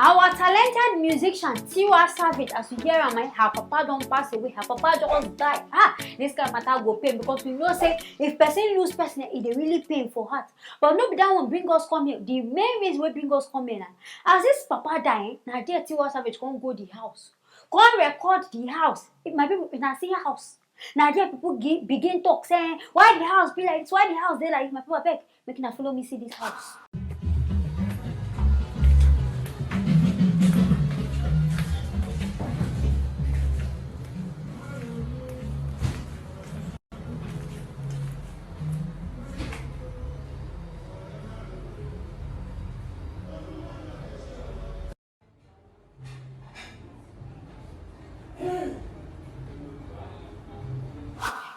Our talented musician Tiwa Savage, as we hear am, her papa don't pass away, her papa just die. This kind of matter go pain because we know say if person lose person, it really pain for heart. But no be that one bring us come here. The main reason we bring us come here as this papa dying, now dear Tiwa Savage come go the house, come record the house. If my people na see house, now dear people begin talk saying why the house be like this, why the house they like this. My people beg, making a follow me see this house.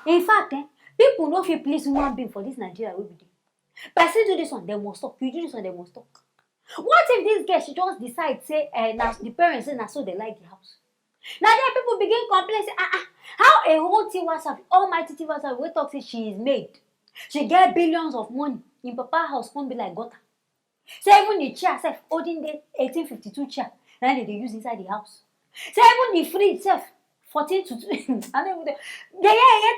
In fact, people no fit please human being for this Nigeria wey be dey. Person do this one, they must talk. You do this one, they must talk. What if this girl she just decide say the parents say na so they like the house? Now there people begin complain say how a whole Tiwa Savage, almighty Tiwa Savage, wey talk say she is made, she get billions of money in papa house come be like gutter. Say even the chair sef, olden day 1852 chair, now they use inside the house. Say even the fridge sef, 14 to 2. I don't even they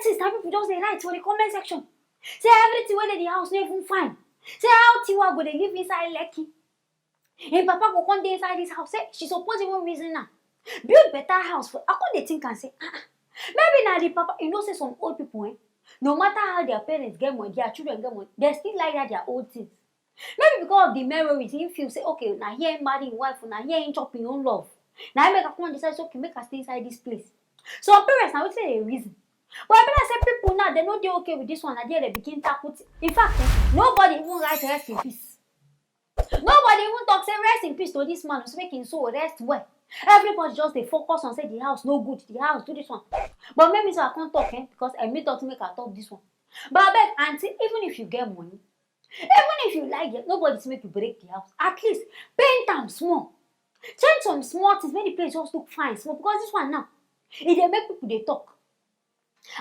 things that people just they write for the comment section. Say everything where the house not even fine. Say how Tiwa go they live inside Lekki. And papa go come dey inside this house. Say she suppose even reason now. Build better house for. I come they think and say, maybe now the papa, you know, say some old people, no matter how their parents get money, their children get money, they still like that their old things. Maybe because of the memories, he feel say, okay, now here marrying wife, now here ain't chopping own love. Now I make a come decide, okay, make her stay inside this place. Some parents now will say a reason. But I better say people now, they know they're okay with this one, and they begin tackle. In fact, nobody even write rest in peace. Nobody even talk say rest in peace to this man who's making so rest well. Everybody just they focus on say the house no good, the house do this one. But maybe so I can't talk because I may talk to make her talk this one. But I beg auntie, even if you get money, even if you like it, nobody's make you break the house. At least paint them small. Change some small things, make the place just look fine small because this one now. It dey make people they talk.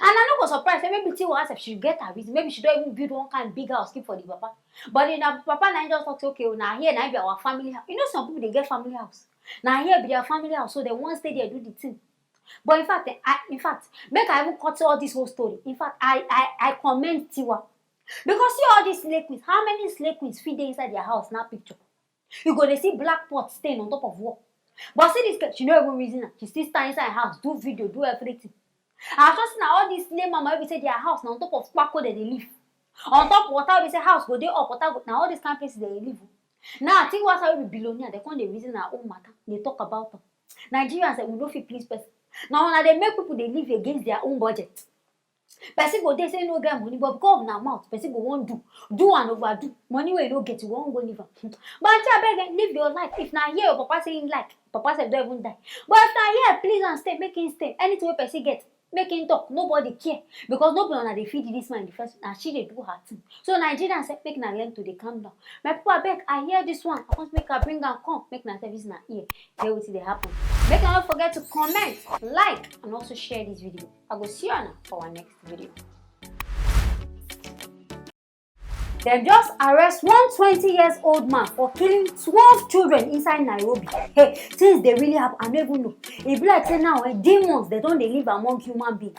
And I no go surprise maybe Tiwa herself she get her reason. Maybe she don't even build one kind of big house keep for the papa. But then the papa now just talk say okay, now here now be our family house. You know some people they get family house. Now here be their family house, so they won't stay there do the thing. But in fact, make I even cut all this whole story. In fact, I commend Tiwa. Because see all these slave queens, how many slave queens fit dey inside their house now picture? You go to see black pot stain on top of wall. But see this girl, she no even reason. She still stand inside her house, do video, do everything. I just now all these slave mama we say their house now on top of sparkle that they live. On top water we say house go dey up, water go now all these kind of places they live. Now I think what's how we billionaire, they come the reason our own matter. They talk about them. Nigerians say we don't feel please person. Now they make people they live against their own budget. Person go they say no get money, but because of na mouth, person go won't do and overdo. Money where you don't get, you won't go live. But I beg live your life. If now here your papa saying like, papa said don't even die. But if now here, please and stay, make him stay. Anything where person get, make him talk. Nobody care because nobody wanna they feed this man in the first. Now she they do her thing. So Nigerians say make na learn to they calm down. My people I beg, I hear this one. I want make her bring and come. Make na service na ear. Here we see they happen. Make sure not forget to comment, like, and also share this video. I go see you now for our next video. They just arrest one 20-year-old man for killing 12 children inside Nairobi. Hey, since they really have, I don't even know. It be like say now, demons, they don't live among human beings.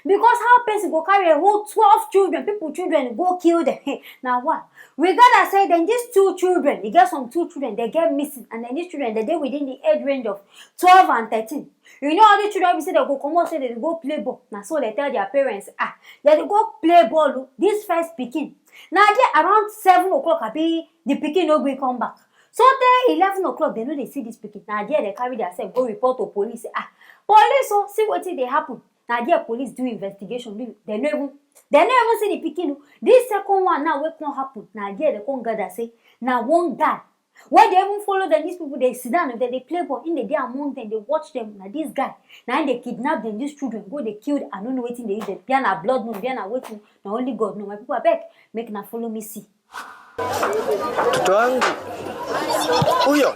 Because how person go carry a whole 12 children, children go kill them. Hey, now what? We gotta say then these 2 children, they get some 2 children, they get missing. And then these children, they're within the age range of 12 and 13. You know all these children, we say they go come out, say they go play ball. Now so they tell their parents, they go play ball. This first picking. Now they around 7 o'clock, the picking no go come back. So they 11 o'clock, they know they see this picking. Now there they carry themselves, go report to police. Police, so see what they happen. Now there police do investigation. They never see the picking. This second one now what can happen? Now there they come gather say, now one guy. Why they even follow them, these people, they sit down, they play ball in the day among them, they watch them. Now this guy, now they kidnap them, these children, go, they killed, I don't know what they eat. They are blood moon, they are waiting. Now only God know. My people are back, make na follow me see. Mtoto wangu huyo,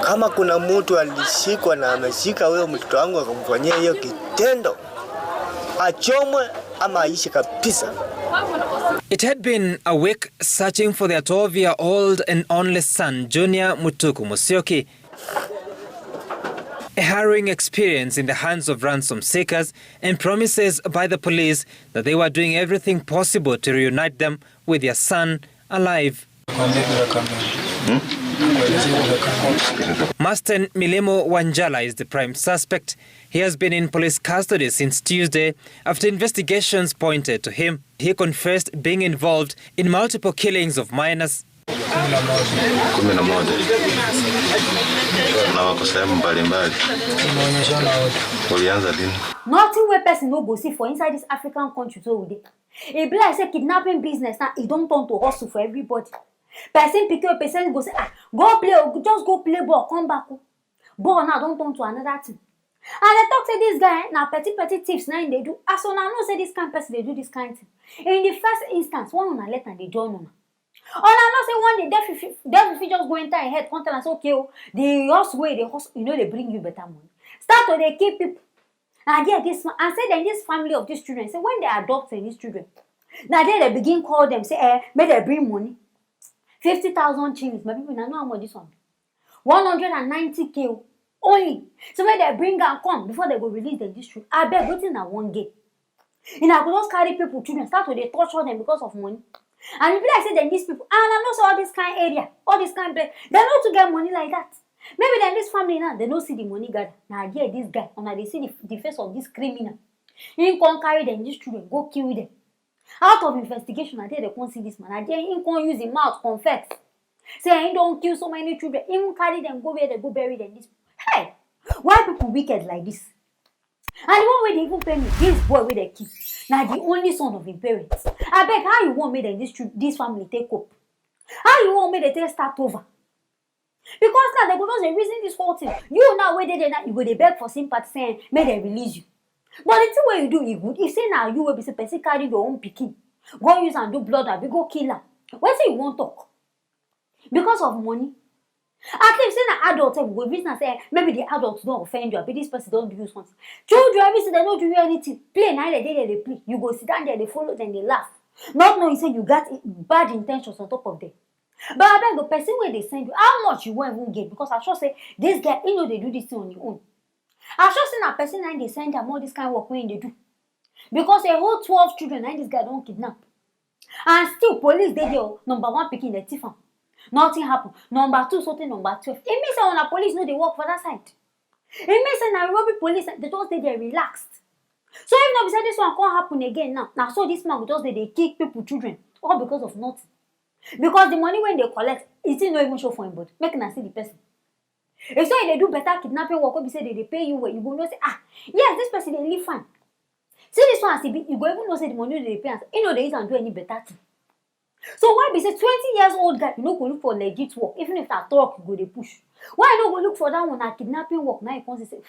kama kuna mtu alishikwa na ameshika huyo mtoto wangu akamfanyia hiyo kitendo, achomwe ama aishi kabisa. It had been a week searching for their 12-year-old and only son, Junior Mutuku Musyoki. A harrowing experience in the hands of ransom seekers and promises by the police that they were doing everything possible to reunite them with their son alive. Masten Milemo Wanjala is the prime suspect. He has been in police custody since Tuesday after investigations pointed to him. He confessed being involved in multiple killings of minors. Nothing where person no go see for inside this African country so we dey. E be like say kidnapping business now e don't turn to hustle for everybody. Person pick up person go say go play just go play ball come back. Ball now don't turn to another thing. And they talk say this guy now petty tips now they do. As on I know say this kind of person they do this kind of thing. In the first instance, one on a let and they join on. And I know say one day devil just go enter your head, come tell us okay, the horse way the horse you know they bring you better money. Start to they keep people. And yeah, this man, and say then this family of these children, say when they adopting these children, now they begin call them, say, may they bring money. 50,000 shillings. My people now know how much this one. 190K only. So when they bring and come before they go release them this children. I beg waiting at one gate. And I could just carry people, children, start to they torture them because of money. And if I say then these people, and I know so all this kind of area, all this kind of place, they know to get money like that. Maybe then this family now, they don't see the money gather. Now here this guy, and now they see the face of this criminal. He can't carry them, these children, go kill them. Out of investigation, I they can't see this man. I he can't use his mouth, confess. Say he don't kill so many children. He won't carry them, go where they go bury them. This. Hey, why people wicked like this? And the one way they even pay me, this boy with they keep. Now the only son of his parents. I beg how you want me then this family take up? How you want me they take start over? Because now they go just they reason this whole thing. You now where they now you go they beg for sympathy saying may they release you. But the thing what you do is good. If say now you will be say person carry your own picking, go use and do blood and go kill her. What say you won't talk? Because of money. At least say an adult will reason and say maybe the adults don't offend you, but this person don't do something. Children every say they don't do you anything. Play now they play. You go sit down there, they follow, then they laugh. Not knowing say you got bad intentions on top of them. But I beg the person where they send you, how much you won't even get because I sure say this guy, you know they do this thing on your own. I sure say that person and they send them all this kind of work when they do. Because a whole 12 children and this guy don't kidnap. And still police they do number one picking the thief. Nothing happened. Number two, something number 12. It means that when the police know they work for that side. It means that Nairobi police they just they relaxed. So if not beside this one can't happen again now. Now so this man will just they kick people children all because of nothing. Because the money when they collect, it's not even show for him, but make them see the person. If so they do better kidnapping work, be say they pay you where you go know say yes this person they live fine. See this one you go even know say the money they pay and you know they don't do any better thing. So why be say 20 years old guy you no go look for legit work even if that talk you go they push. Why you no go look for that one at kidnapping work now you can say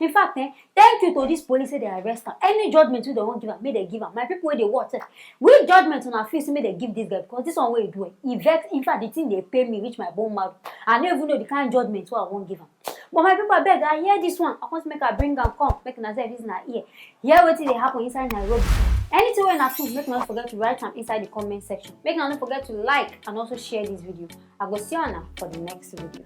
in fact thank you to this police say they arrest her. Any judgment you don't want give her, may they give her. My people where they watch which judgment on our face may they give this guy because this one way you do it. In fact the thing they pay me reach my bone marrow. I don't even know the kind of judgment what I won't give her. But my people beg I hear this one. I want to make her bring and come. Make her say this na ear. Hear what they happen inside Nairobi. Anything when I feel, make not forget to write them inside the comment section. Make not forget to like and also share this video. I go see you now for the next video.